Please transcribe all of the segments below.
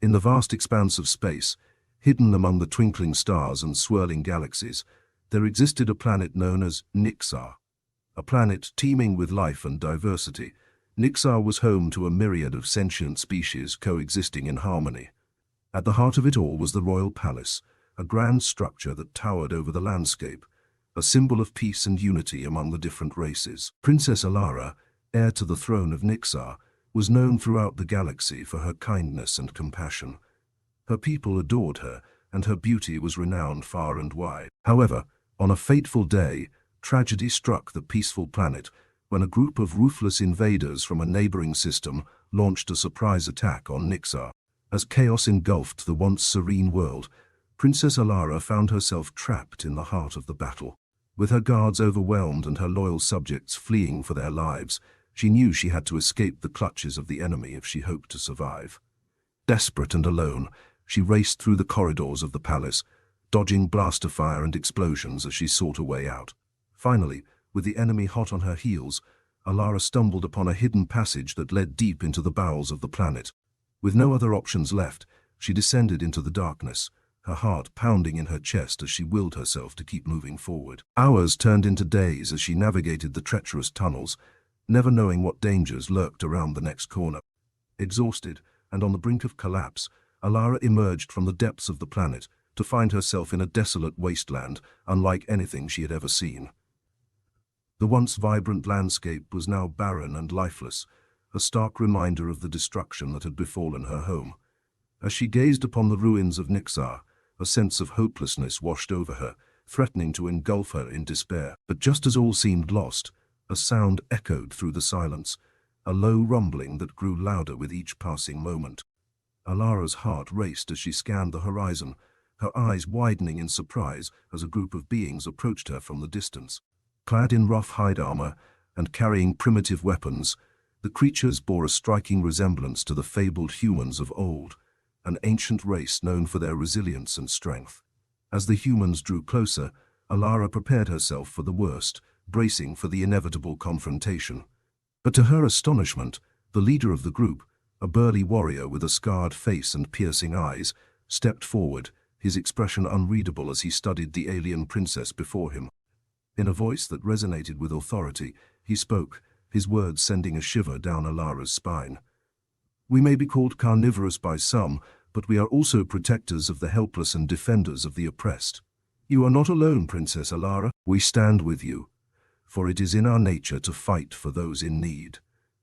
In the vast expanse of space, hidden among the twinkling stars and swirling galaxies, there existed a planet known as Nixar. A planet teeming with life and diversity, Nixar was home to a myriad of sentient species coexisting in harmony. At the heart of it all was the royal palace, a grand structure that towered over the landscape, a symbol of peace and unity among the different races. Princess Alara, heir to the throne of Nixar, was known throughout the galaxy for her kindness and compassion. Her people adored her, and her beauty was renowned far and wide. However, on a fateful day, tragedy struck the peaceful planet when a group of ruthless invaders from a neighboring system launched a surprise attack on Nixar. As chaos engulfed the once serene world, Princess Alara found herself trapped in the heart of the battle. With her guards overwhelmed and her loyal subjects fleeing for their lives, she knew she had to escape the clutches of the enemy if she hoped to survive. Desperate and alone, she raced through the corridors of the palace, dodging blaster fire and explosions as she sought a way out. Finally, with the enemy hot on her heels, Alara stumbled upon a hidden passage that led deep into the bowels of the planet. With no other options left, she descended into the darkness, her heart pounding in her chest as she willed herself to keep moving forward. Hours turned into days as she navigated the treacherous tunnels, never knowing what dangers lurked around the next corner. Exhausted and on the brink of collapse, Alara emerged from the depths of the planet to find herself in a desolate wasteland unlike anything she had ever seen. The once vibrant landscape was now barren and lifeless, a stark reminder of the destruction that had befallen her home. As she gazed upon the ruins of Nixar, a sense of hopelessness washed over her, threatening to engulf her in despair. But just as all seemed lost, a sound echoed through the silence, a low rumbling that grew louder with each passing moment. Alara's heart raced as she scanned the horizon, her eyes widening in surprise as a group of beings approached her from the distance. Clad in rough hide armor and carrying primitive weapons, the creatures bore a striking resemblance to the fabled humans of old, an ancient race known for their resilience and strength. As the humans drew closer, Alara prepared herself for the worst, bracing for the inevitable confrontation. But to her astonishment, the leader of the group, a burly warrior with a scarred face and piercing eyes, stepped forward, his expression unreadable as he studied the alien princess before him. In a voice that resonated with authority, he spoke, his words sending a shiver down Alara's spine. "We may be called Carnivorous by some, but we are also protectors of the helpless and defenders of the oppressed. You are not alone, Princess Alara. We stand with you, for it is in our nature to fight for those in need.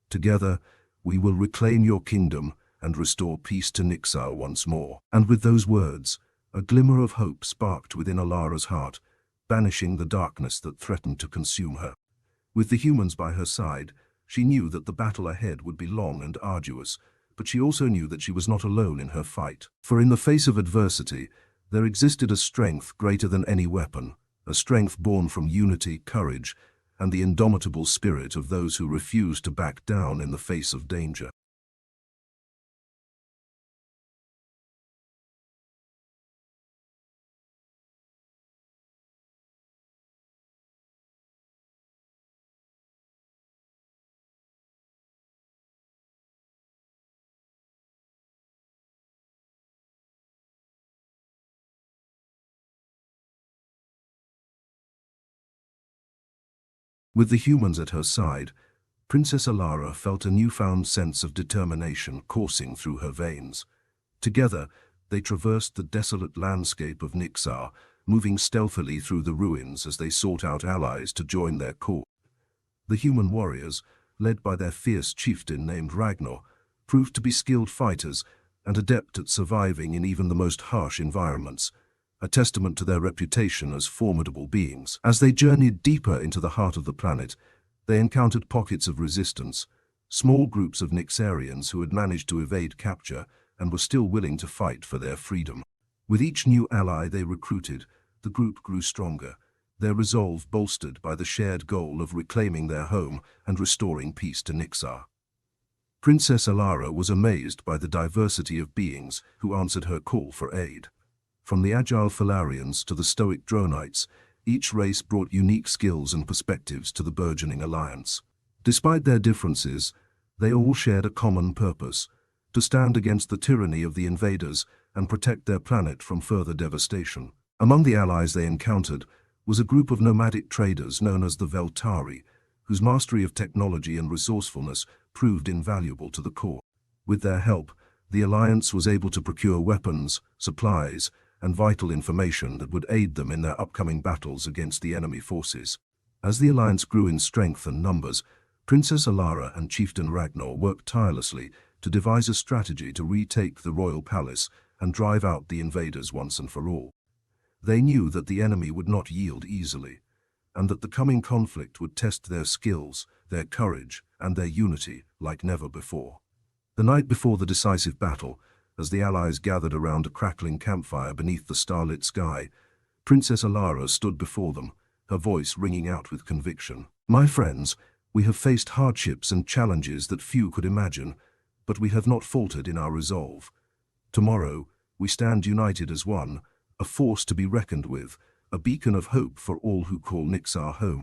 Together, we will reclaim your kingdom and restore peace to Nixar once more." And with those words, a glimmer of hope sparked within Alara's heart, banishing the darkness that threatened to consume her. With the humans by her side, she knew that the battle ahead would be long and arduous, but she also knew that she was not alone in her fight. For in the face of adversity, there existed a strength greater than any weapon, a strength born from unity, courage, and the indomitable spirit of those who refuse to back down in the face of danger. With the humans at her side, Princess Alara felt a newfound sense of determination coursing through her veins. Together, they traversed the desolate landscape of Nixar, moving stealthily through the ruins as they sought out allies to join their cause. The human warriors, led by their fierce chieftain named Ragnar, proved to be skilled fighters and adept at surviving in even the most harsh environments, a testament to their reputation as formidable beings. As they journeyed deeper into the heart of the planet, they encountered pockets of resistance, small groups of Nixarians who had managed to evade capture and were still willing to fight for their freedom. With each new ally they recruited, the group grew stronger, their resolve bolstered by the shared goal of reclaiming their home and restoring peace to Nixar. Princess Alara was amazed by the diversity of beings who answered her call for aid. From the agile Phalarians to the stoic Dronites, each race brought unique skills and perspectives to the burgeoning alliance. Despite their differences, they all shared a common purpose: to stand against the tyranny of the invaders and protect their planet from further devastation. Among the allies they encountered was a group of nomadic traders known as the Veltari, whose mastery of technology and resourcefulness proved invaluable to the core. With their help, the Alliance was able to procure weapons, supplies, and vital information that would aid them in their upcoming battles against the enemy forces. As the Alliance grew in strength and numbers, Princess Alara and Chieftain Ragnar worked tirelessly to devise a strategy to retake the royal palace and drive out the invaders once and for all. They knew that the enemy would not yield easily, and that the coming conflict would test their skills, their courage, and their unity like never before. The night before the decisive battle, as the allies gathered around a crackling campfire beneath the starlit sky, Princess Alara stood before them, her voice ringing out with conviction. "My friends, we have faced hardships and challenges that few could imagine, but we have not faltered in our resolve. Tomorrow, we stand united as one, a force to be reckoned with, a beacon of hope for all who call Nixar home.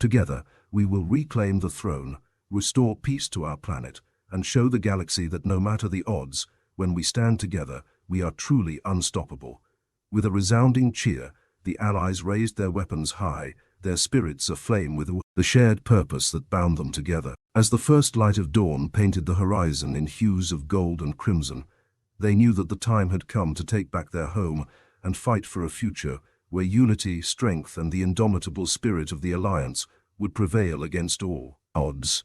Together, we will reclaim the throne, restore peace to our planet, and show the galaxy that no matter the odds, when we stand together, we are truly unstoppable." With a resounding cheer, the allies raised their weapons high, their spirits aflame with the shared purpose that bound them together. As the first light of dawn painted the horizon in hues of gold and crimson, they knew that the time had come to take back their home and fight for a future where unity, strength, and the indomitable spirit of the Alliance would prevail against all odds.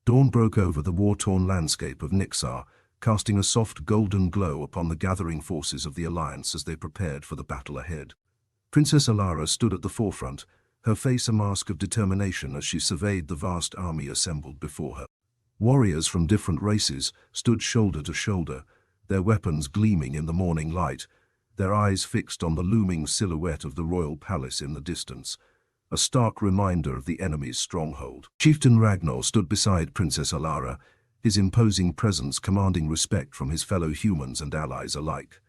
Dawn broke over the war-torn landscape of Nixar, casting a soft golden glow upon the gathering forces of the Alliance as they prepared for the battle ahead. Princess Alara stood at the forefront, her face a mask of determination as she surveyed the vast army assembled before her. Warriors from different races stood shoulder to shoulder, their weapons gleaming in the morning light, their eyes fixed on the looming silhouette of the royal palace in the distance, a stark reminder of the enemy's stronghold. Chieftain Ragnar stood beside Princess Alara, his imposing presence commanding respect from his fellow humans and allies alike.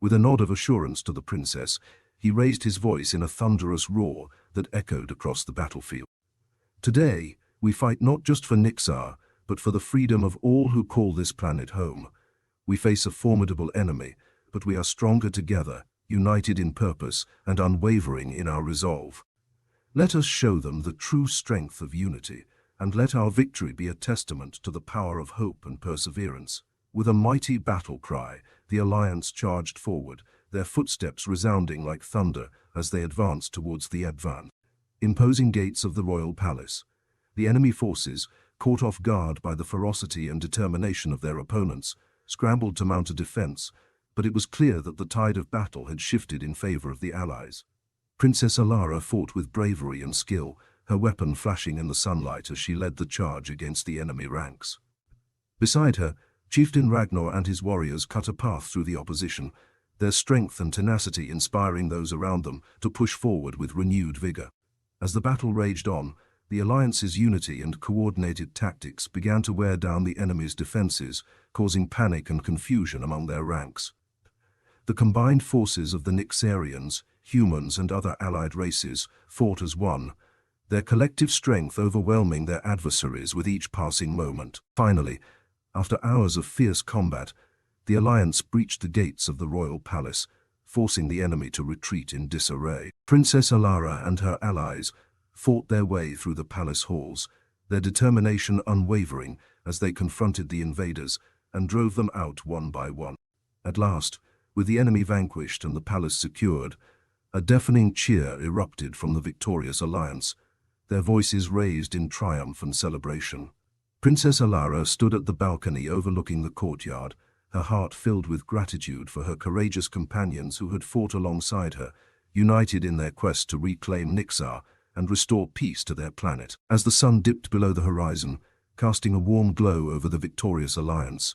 With a nod of assurance to the princess, he raised his voice in a thunderous roar that echoed across the battlefield. "Today, we fight not just for Nixar, but for the freedom of all who call this planet home. We face a formidable enemy, but we are stronger together, united in purpose and unwavering in our resolve. Let us show them the true strength of unity, and let our victory be a testament to the power of hope and perseverance." With a mighty battle cry, the Alliance charged forward, their footsteps resounding like thunder as they advanced towards the imposing gates of the royal palace. The enemy forces, caught off guard by the ferocity and determination of their opponents, scrambled to mount a defense, but it was clear that the tide of battle had shifted in favor of the allies. Princess Alara fought with bravery and skill, her weapon flashing in the sunlight as she led the charge against the enemy ranks. Beside her, Chieftain Ragnar and his warriors cut a path through the opposition, their strength and tenacity inspiring those around them to push forward with renewed vigor. As the battle raged on, the Alliance's unity and coordinated tactics began to wear down the enemy's defenses, causing panic and confusion among their ranks. The combined forces of the Nixarians, humans, and other allied races fought as one, their collective strength overwhelming their adversaries with each passing moment. Finally, after hours of fierce combat, the Alliance breached the gates of the royal palace, forcing the enemy to retreat in disarray. Princess Alara and her allies fought their way through the palace halls, their determination unwavering as they confronted the invaders and drove them out one by one. At last, with the enemy vanquished and the palace secured, a deafening cheer erupted from the victorious Alliance, their voices raised in triumph and celebration. Princess Alara stood at the balcony overlooking the courtyard, her heart filled with gratitude for her courageous companions who had fought alongside her, united in their quest to reclaim Nixar and restore peace to their planet. As the sun dipped below the horizon, casting a warm glow over the victorious Alliance,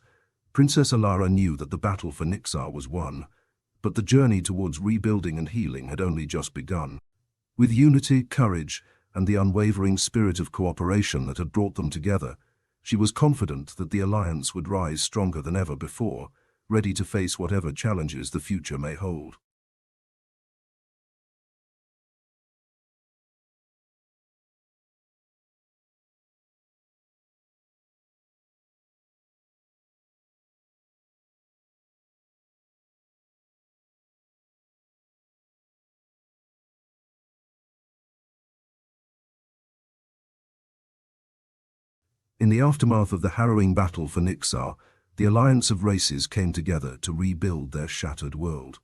Princess Alara knew that the battle for Nixar was won, but the journey towards rebuilding and healing had only just begun. With unity, courage, and the unwavering spirit of cooperation that had brought them together, she was confident that the alliance would rise stronger than ever before, ready to face whatever challenges the future may hold. In the aftermath of the harrowing battle for Nixar, the alliance of races came together to rebuild their shattered world.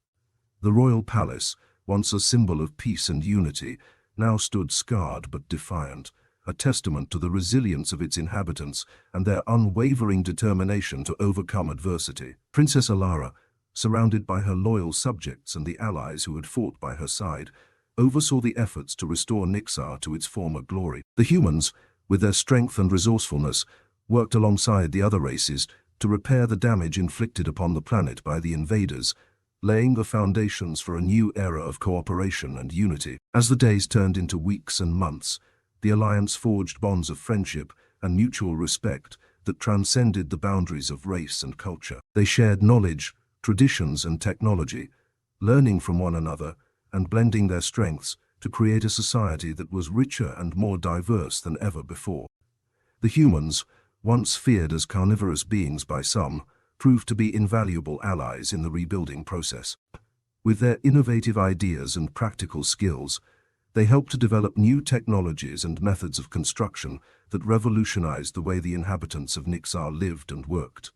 The royal palace, once a symbol of peace and unity, now stood scarred but defiant, a testament to the resilience of its inhabitants and their unwavering determination to overcome adversity. Princess Alara, surrounded by her loyal subjects and the allies who had fought by her side, oversaw the efforts to restore Nixar to its former glory. The humans, with their strength and resourcefulness, worked alongside the other races to repair the damage inflicted upon the planet by the invaders, laying the foundations for a new era of cooperation and unity. As the days turned into weeks and months, the alliance forged bonds of friendship and mutual respect that transcended the boundaries of race and culture. They shared knowledge, traditions, and technology, learning from one another and blending their strengths to create a society that was richer and more diverse than ever before. The humans, once feared as carnivorous beings by some, proved to be invaluable allies in the rebuilding process. With their innovative ideas and practical skills, they helped to develop new technologies and methods of construction that revolutionized the way the inhabitants of Nixar lived and worked.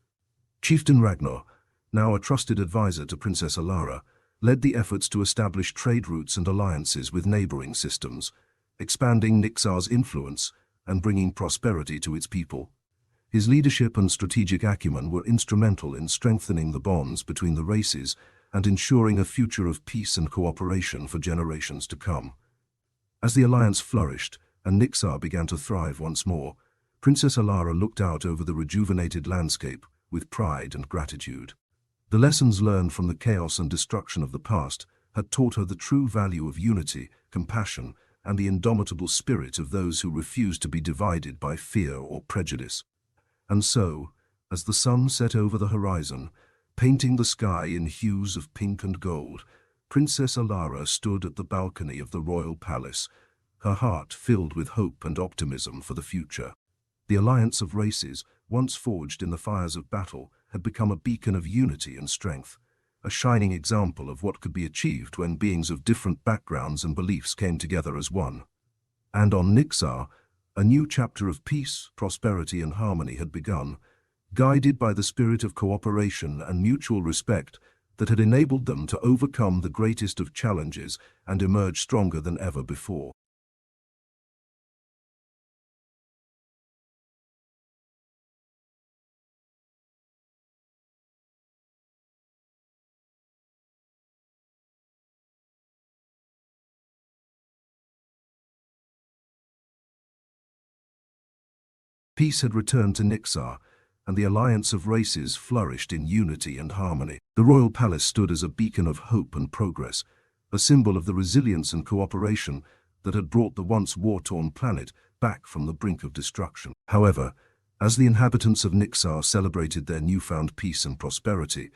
Chieftain Ragnar, now a trusted advisor to Princess Alara, led the efforts to establish trade routes and alliances with neighboring systems, expanding Nixar's influence and bringing prosperity to its people. His leadership and strategic acumen were instrumental in strengthening the bonds between the races and ensuring a future of peace and cooperation for generations to come. As the alliance flourished and Nixar began to thrive once more, Princess Alara looked out over the rejuvenated landscape with pride and gratitude. The lessons learned from the chaos and destruction of the past had taught her the true value of unity, compassion, and the indomitable spirit of those who refuse to be divided by fear or prejudice. And so, as the sun set over the horizon, painting the sky in hues of pink and gold, Princess Alara stood at the balcony of the royal palace, her heart filled with hope and optimism for the future. The alliance of races, once forged in the fires of battle, had become a beacon of unity and strength, a shining example of what could be achieved when beings of different backgrounds and beliefs came together as one. And on Nixar, a new chapter of peace, prosperity, and harmony had begun, guided by the spirit of cooperation and mutual respect that had enabled them to overcome the greatest of challenges and emerge stronger than ever before. Peace had returned to Nixar, and the alliance of races flourished in unity and harmony. The royal palace stood as a beacon of hope and progress, a symbol of the resilience and cooperation that had brought the once war-torn planet back from the brink of destruction. However, as the inhabitants of Nixar celebrated their newfound peace and prosperity,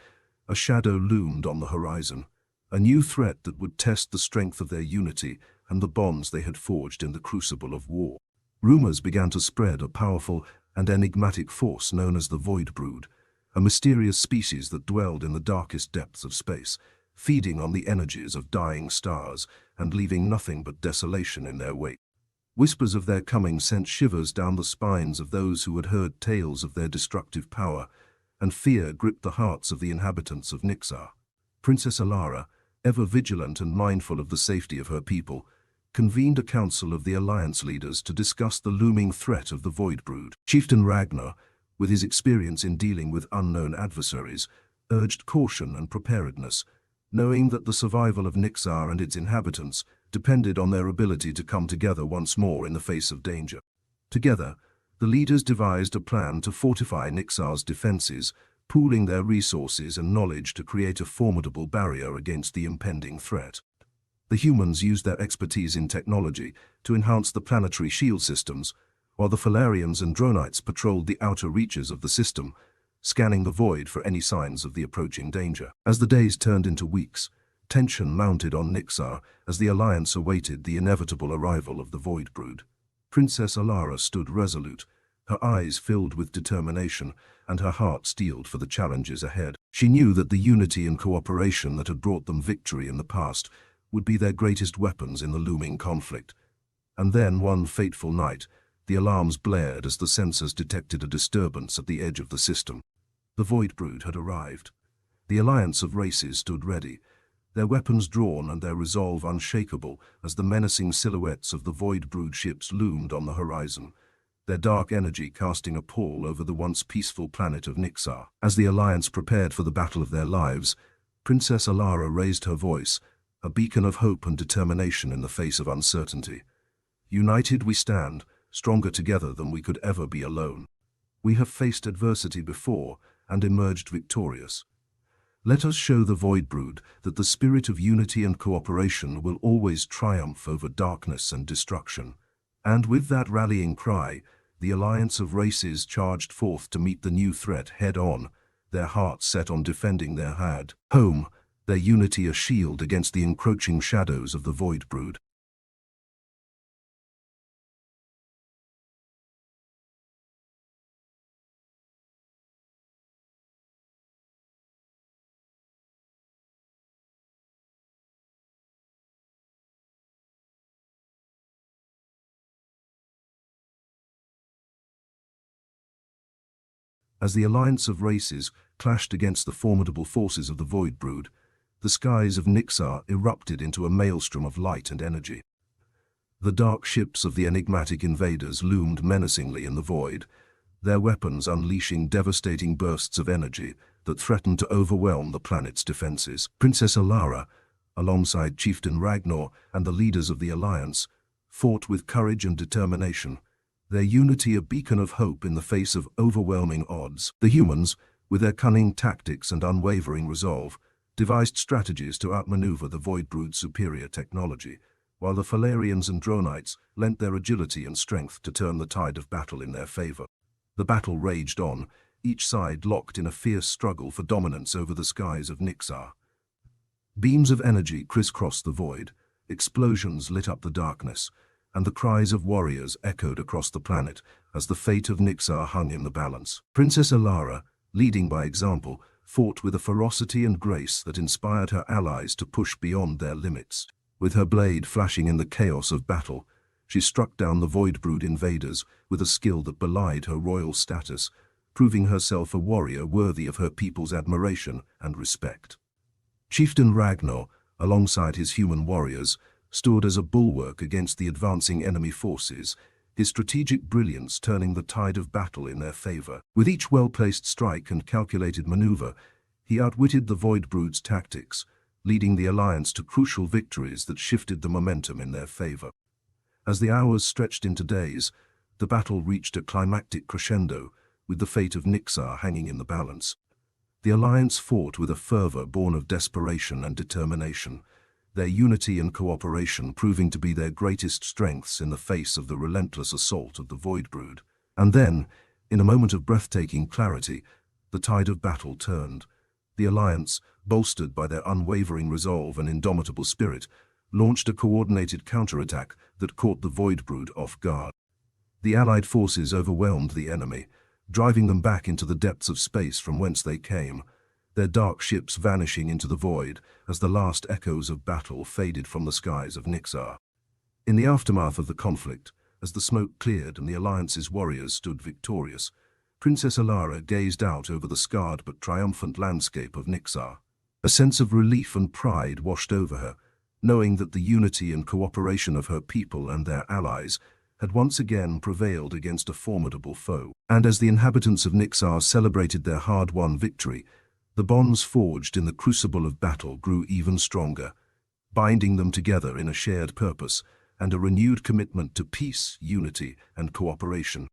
a shadow loomed on the horizon, a new threat that would test the strength of their unity and the bonds they had forged in the crucible of war. Rumors began to spread of a powerful and enigmatic force known as the Void Brood, a mysterious species that dwelled in the darkest depths of space, feeding on the energies of dying stars and leaving nothing but desolation in their wake. Whispers of their coming sent shivers down the spines of those who had heard tales of their destructive power, and fear gripped the hearts of the inhabitants of Nixar. Princess Alara, ever vigilant and mindful of the safety of her people, convened a council of the alliance leaders to discuss the looming threat of the Void Brood. Chieftain Ragnar, with his experience in dealing with unknown adversaries, urged caution and preparedness, knowing that the survival of Nixar and its inhabitants depended on their ability to come together once more in the face of danger. Together, the leaders devised a plan to fortify Nixar's defenses, pooling their resources and knowledge to create a formidable barrier against the impending threat. The humans used their expertise in technology to enhance the planetary shield systems, while the Falarians and Dronites patrolled the outer reaches of the system, scanning the void for any signs of the approaching danger. As the days turned into weeks, tension mounted on Nixar as the Alliance awaited the inevitable arrival of the Void Brood. Princess Alara stood resolute, her eyes filled with determination and her heart steeled for the challenges ahead. She knew that the unity and cooperation that had brought them victory in the past would be their greatest weapons in the looming conflict. And then, one fateful night, the alarms blared as the sensors detected a disturbance at the edge of the system. The Void Brood had arrived. The alliance of races stood ready, their weapons drawn and their resolve unshakable as the menacing silhouettes of the Void Brood ships loomed on the horizon, their dark energy casting a pall over the once peaceful planet of Nixar. As the alliance prepared for the battle of their lives, Princess Alara raised her voice, a beacon of hope and determination in the face of uncertainty. United we stand, stronger together than we could ever be alone. We have faced adversity before and emerged victorious. Let us show the Void Brood that the spirit of unity and cooperation will always triumph over darkness and destruction. And with that rallying cry, the alliance of races charged forth to meet the new threat head-on, their hearts set on defending their home, their unity a shield against the encroaching shadows of the Void Brood. As the alliance of races clashed against the formidable forces of the Void Brood, the skies of Nixar erupted into a maelstrom of light and energy. The dark ships of the enigmatic invaders loomed menacingly in the void, their weapons unleashing devastating bursts of energy that threatened to overwhelm the planet's defenses. Princess Alara, alongside Chieftain Ragnar and the leaders of the alliance, fought with courage and determination, their unity a beacon of hope in the face of overwhelming odds. The humans, with their cunning tactics and unwavering resolve, devised strategies to outmaneuver the Void Brood's superior technology, while the Falarians and Dronites lent their agility and strength to turn the tide of battle in their favor. The battle raged on, each side locked in a fierce struggle for dominance over the skies of Nixar. Beams of energy crisscrossed the void, explosions lit up the darkness, and the cries of warriors echoed across the planet as the fate of Nixar hung in the balance. Princess Alara, leading by example, fought with a ferocity and grace that inspired her allies to push beyond their limits. With her blade flashing in the chaos of battle, she struck down the Void Brood invaders with a skill that belied her royal status, proving herself a warrior worthy of her people's admiration and respect. Chieftain Ragnar, alongside his human warriors, stood as a bulwark against the advancing enemy forces, his strategic brilliance turning the tide of battle in their favor. With each well-placed strike and calculated maneuver, he outwitted the Void Brood's tactics, leading the alliance to crucial victories that shifted the momentum in their favor. As the hours stretched into days, the battle reached a climactic crescendo, with the fate of Nixar hanging in the balance. The alliance fought with a fervor born of desperation and determination, their unity and cooperation proving to be their greatest strengths in the face of the relentless assault of the Void Brood. And then, in a moment of breathtaking clarity, the tide of battle turned. The alliance, bolstered by their unwavering resolve and indomitable spirit, launched a coordinated counterattack that caught the Void Brood off guard. The Allied forces overwhelmed the enemy, driving them back into the depths of space from whence they came, their dark ships vanishing into the void as the last echoes of battle faded from the skies of Nixar. In the aftermath of the conflict, as the smoke cleared and the Alliance's warriors stood victorious, Princess Alara gazed out over the scarred but triumphant landscape of Nixar. A sense of relief and pride washed over her, knowing that the unity and cooperation of her people and their allies had once again prevailed against a formidable foe. And as the inhabitants of Nixar celebrated their hard-won victory, the bonds forged in the crucible of battle grew even stronger, binding them together in a shared purpose and a renewed commitment to peace, unity, and cooperation.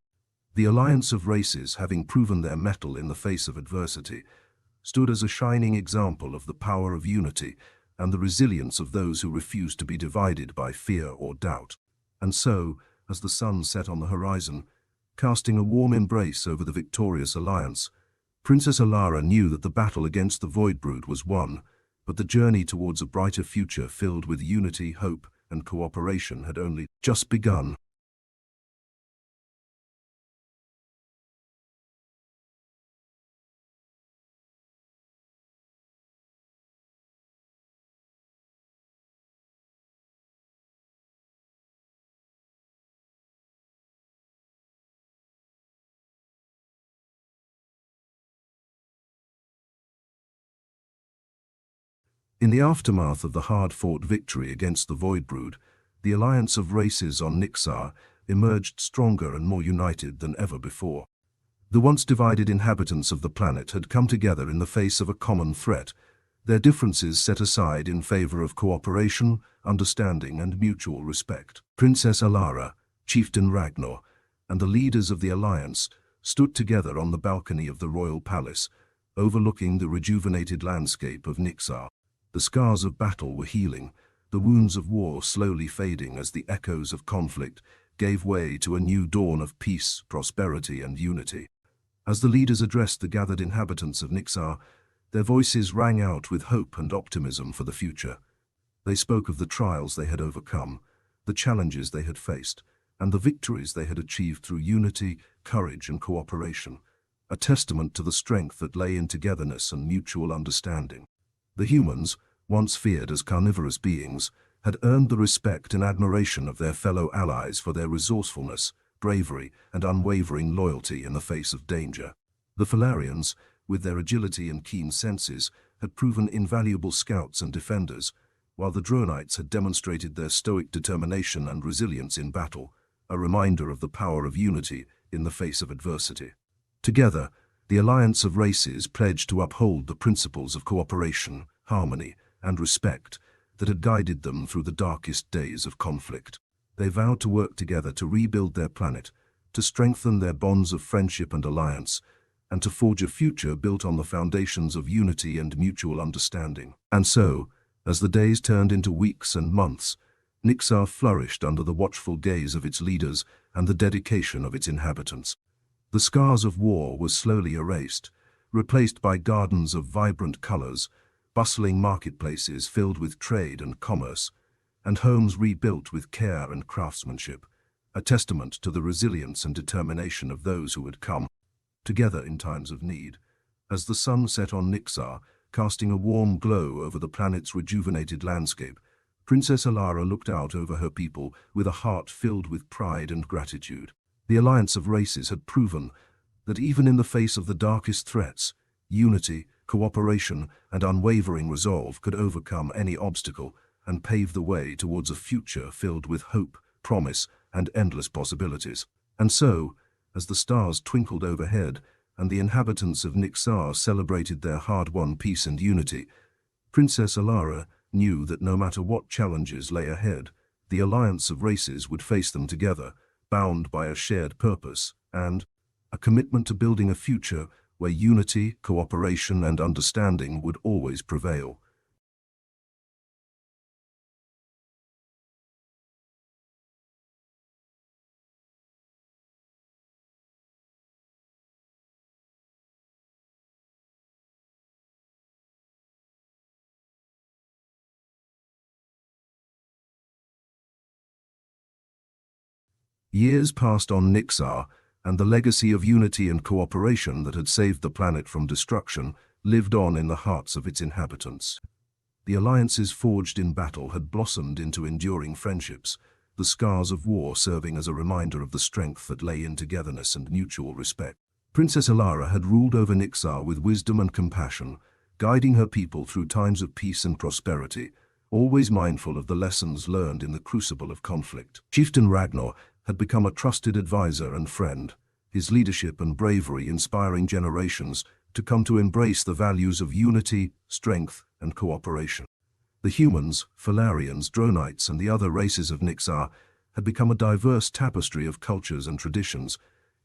The alliance of races, having proven their mettle in the face of adversity, stood as a shining example of the power of unity and the resilience of those who refused to be divided by fear or doubt. And so, as the sun set on the horizon, casting a warm embrace over the victorious alliance, Princess Alara knew that the battle against the Void Brood was won, but the journey towards a brighter future filled with unity, hope, and cooperation had only just begun. In the aftermath of the hard-fought victory against the Void Brood, the alliance of races on Nixar emerged stronger and more united than ever before. The once divided inhabitants of the planet had come together in the face of a common threat, their differences set aside in favor of cooperation, understanding, and mutual respect. Princess Alara, Chieftain Ragnar, and the leaders of the alliance stood together on the balcony of the royal palace, overlooking the rejuvenated landscape of Nixar. The scars of battle were healing, the wounds of war slowly fading as the echoes of conflict gave way to a new dawn of peace, prosperity, and unity. As the leaders addressed the gathered inhabitants of Nixar, their voices rang out with hope and optimism for the future. They spoke of the trials they had overcome, the challenges they had faced, and the victories they had achieved through unity, courage, and cooperation, a testament to the strength that lay in togetherness and mutual understanding. The humans, once feared as carnivorous beings, had earned the respect and admiration of their fellow allies for their resourcefulness, bravery, and unwavering loyalty in the face of danger. The Felarians, with their agility and keen senses, had proven invaluable scouts and defenders, while the Dronites had demonstrated their stoic determination and resilience in battle, a reminder of the power of unity in the face of adversity. Together, the alliance of races pledged to uphold the principles of cooperation, harmony, and respect that had guided them through the darkest days of conflict. They vowed to work together to rebuild their planet, to strengthen their bonds of friendship and alliance, and to forge a future built on the foundations of unity and mutual understanding. And so, as the days turned into weeks and months, Nixar flourished under the watchful gaze of its leaders and the dedication of its inhabitants. The scars of war were slowly erased, replaced by gardens of vibrant colors, bustling marketplaces filled with trade and commerce, and homes rebuilt with care and craftsmanship, a testament to the resilience and determination of those who had come together in times of need. As the sun set on Nixar, casting a warm glow over the planet's rejuvenated landscape, Princess Alara looked out over her people with a heart filled with pride and gratitude. The alliance of races had proven that even in the face of the darkest threats, unity, cooperation, and unwavering resolve could overcome any obstacle and pave the way towards a future filled with hope, promise, and endless possibilities. And so, as the stars twinkled overhead and the inhabitants of Nixar celebrated their hard-won peace and unity, Princess Alara knew that no matter what challenges lay ahead, the alliance of races would face them together, bound by a shared purpose and a commitment to building a future where unity, cooperation, and understanding would always prevail. Years passed on Nixar, and the legacy of unity and cooperation that had saved the planet from destruction lived on in the hearts of its inhabitants. The alliances forged in battle had blossomed into enduring friendships, the scars of war serving as a reminder of the strength that lay in togetherness and mutual respect. Princess Alara had ruled over Nixar with wisdom and compassion, guiding her people through times of peace and prosperity, always mindful of the lessons learned in the crucible of conflict. Chieftain Ragnar had become a trusted advisor and friend, his leadership and bravery inspiring generations to come to embrace the values of unity, strength, and cooperation. The humans, Felarians, Dronites, and the other races of Nixar had become a diverse tapestry of cultures and traditions,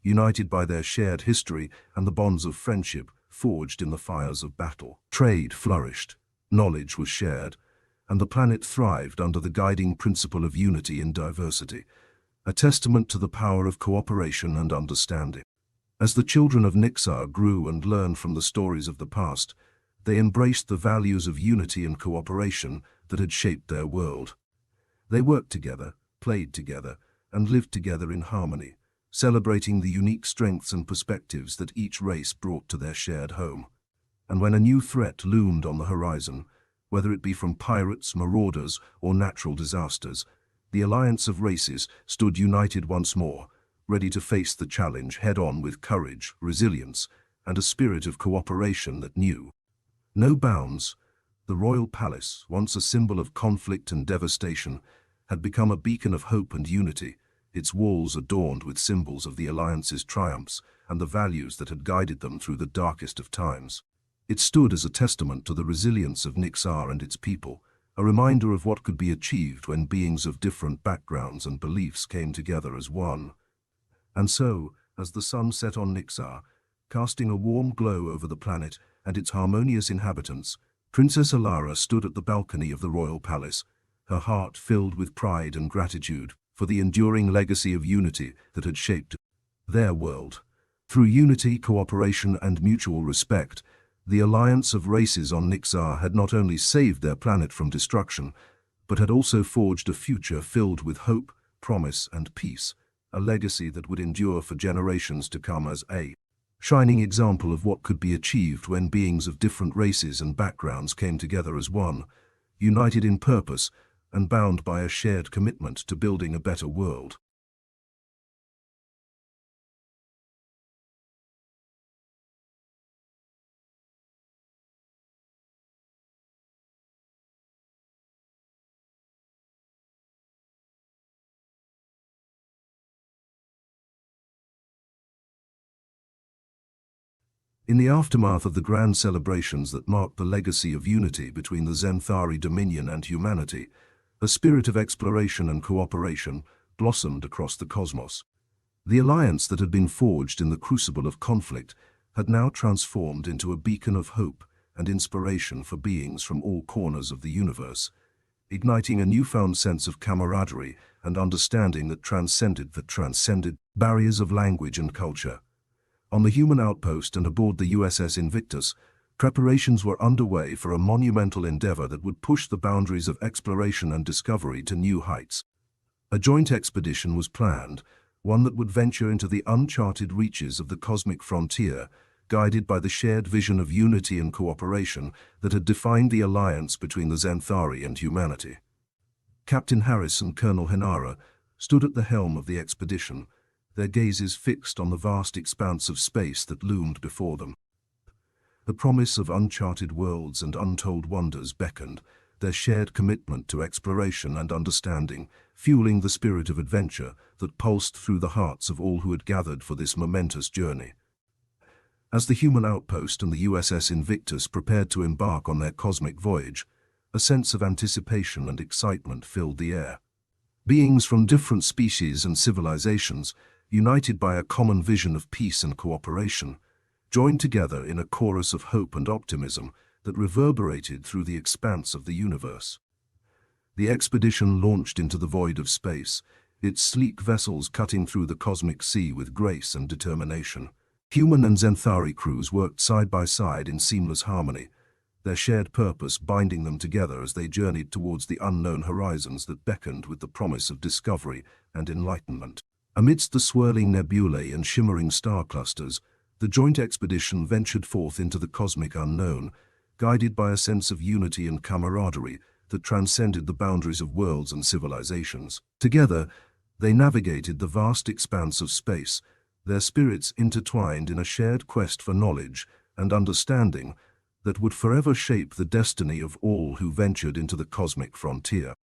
united by their shared history and the bonds of friendship forged in the fires of battle. Trade flourished, knowledge was shared, and the planet thrived under the guiding principle of unity in diversity, a testament to the power of cooperation and understanding. As the children of Nixar grew and learned from the stories of the past, they embraced the values of unity and cooperation that had shaped their world. They worked together, played together, and lived together in harmony, celebrating the unique strengths and perspectives that each race brought to their shared home. And when a new threat loomed on the horizon, whether it be from pirates, marauders, or natural disasters, the alliance of races stood united once more, ready to face the challenge head-on with courage, resilience, and a spirit of cooperation that knew no bounds. The royal palace, once a symbol of conflict and devastation, had become a beacon of hope and unity, its walls adorned with symbols of the alliance's triumphs and the values that had guided them through the darkest of times. It stood as a testament to the resilience of Nixar and its people, a reminder of what could be achieved when beings of different backgrounds and beliefs came together as one. And so, as the sun set on Nixar, casting a warm glow over the planet and its harmonious inhabitants, Princess Alara stood at the balcony of the royal palace, her heart filled with pride and gratitude for the enduring legacy of unity that had shaped their world. Through unity, cooperation, and mutual respect, the alliance of races on Nixar had not only saved their planet from destruction, but had also forged a future filled with hope, promise, and peace, a legacy that would endure for generations to come as a shining example of what could be achieved when beings of different races and backgrounds came together as one, united in purpose and bound by a shared commitment to building a better world. In the aftermath of the grand celebrations that marked the legacy of unity between the Zenthari Dominion and humanity, a spirit of exploration and cooperation blossomed across the cosmos. The alliance that had been forged in the crucible of conflict had now transformed into a beacon of hope and inspiration for beings from all corners of the universe, igniting a newfound sense of camaraderie and understanding that transcended barriers of language and culture. On the human outpost and aboard the USS Invictus, preparations were underway for a monumental endeavor that would push the boundaries of exploration and discovery to new heights. A joint expedition was planned, one that would venture into the uncharted reaches of the cosmic frontier, guided by the shared vision of unity and cooperation that had defined the alliance between the Zenthari and humanity. Captain Harris and Colonel Henara stood at the helm of the expedition, their gazes fixed on the vast expanse of space that loomed before them. The promise of uncharted worlds and untold wonders beckoned, their shared commitment to exploration and understanding fueling the spirit of adventure that pulsed through the hearts of all who had gathered for this momentous journey. As the human outpost and the USS Invictus prepared to embark on their cosmic voyage, a sense of anticipation and excitement filled the air. Beings from different species and civilizations, united by a common vision of peace and cooperation, joined together in a chorus of hope and optimism that reverberated through the expanse of the universe. The expedition launched into the void of space, its sleek vessels cutting through the cosmic sea with grace and determination. Human and Zenthari crews worked side by side in seamless harmony, their shared purpose binding them together as they journeyed towards the unknown horizons that beckoned with the promise of discovery and enlightenment. Amidst the swirling nebulae and shimmering star clusters, the joint expedition ventured forth into the cosmic unknown, guided by a sense of unity and camaraderie that transcended the boundaries of worlds and civilizations. Together, they navigated the vast expanse of space, their spirits intertwined in a shared quest for knowledge and understanding that would forever shape the destiny of all who ventured into the cosmic frontier.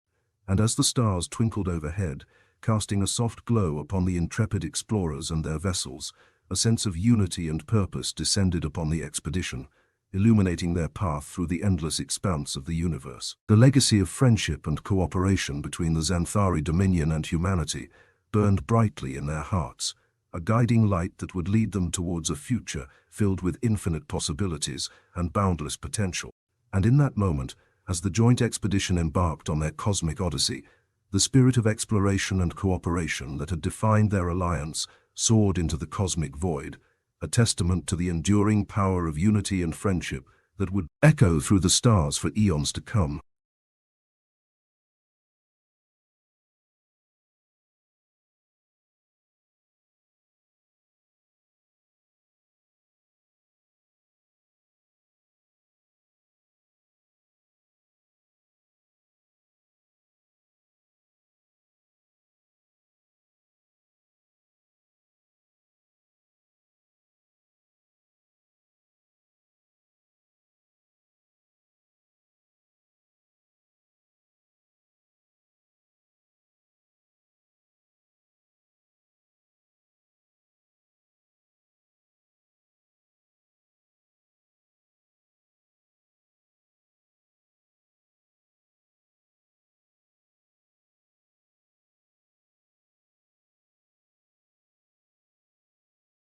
And as the stars twinkled overhead, casting a soft glow upon the intrepid explorers and their vessels, a sense of unity and purpose descended upon the expedition, illuminating their path through the endless expanse of the universe. The legacy of friendship and cooperation between the Zenthari Dominion and humanity burned brightly in their hearts, a guiding light that would lead them towards a future filled with infinite possibilities and boundless potential. And in that moment, As the joint expedition embarked on their cosmic odyssey, the spirit of exploration and cooperation that had defined their alliance soared into the cosmic void, a testament to the enduring power of unity and friendship that would echo through the stars for eons to come.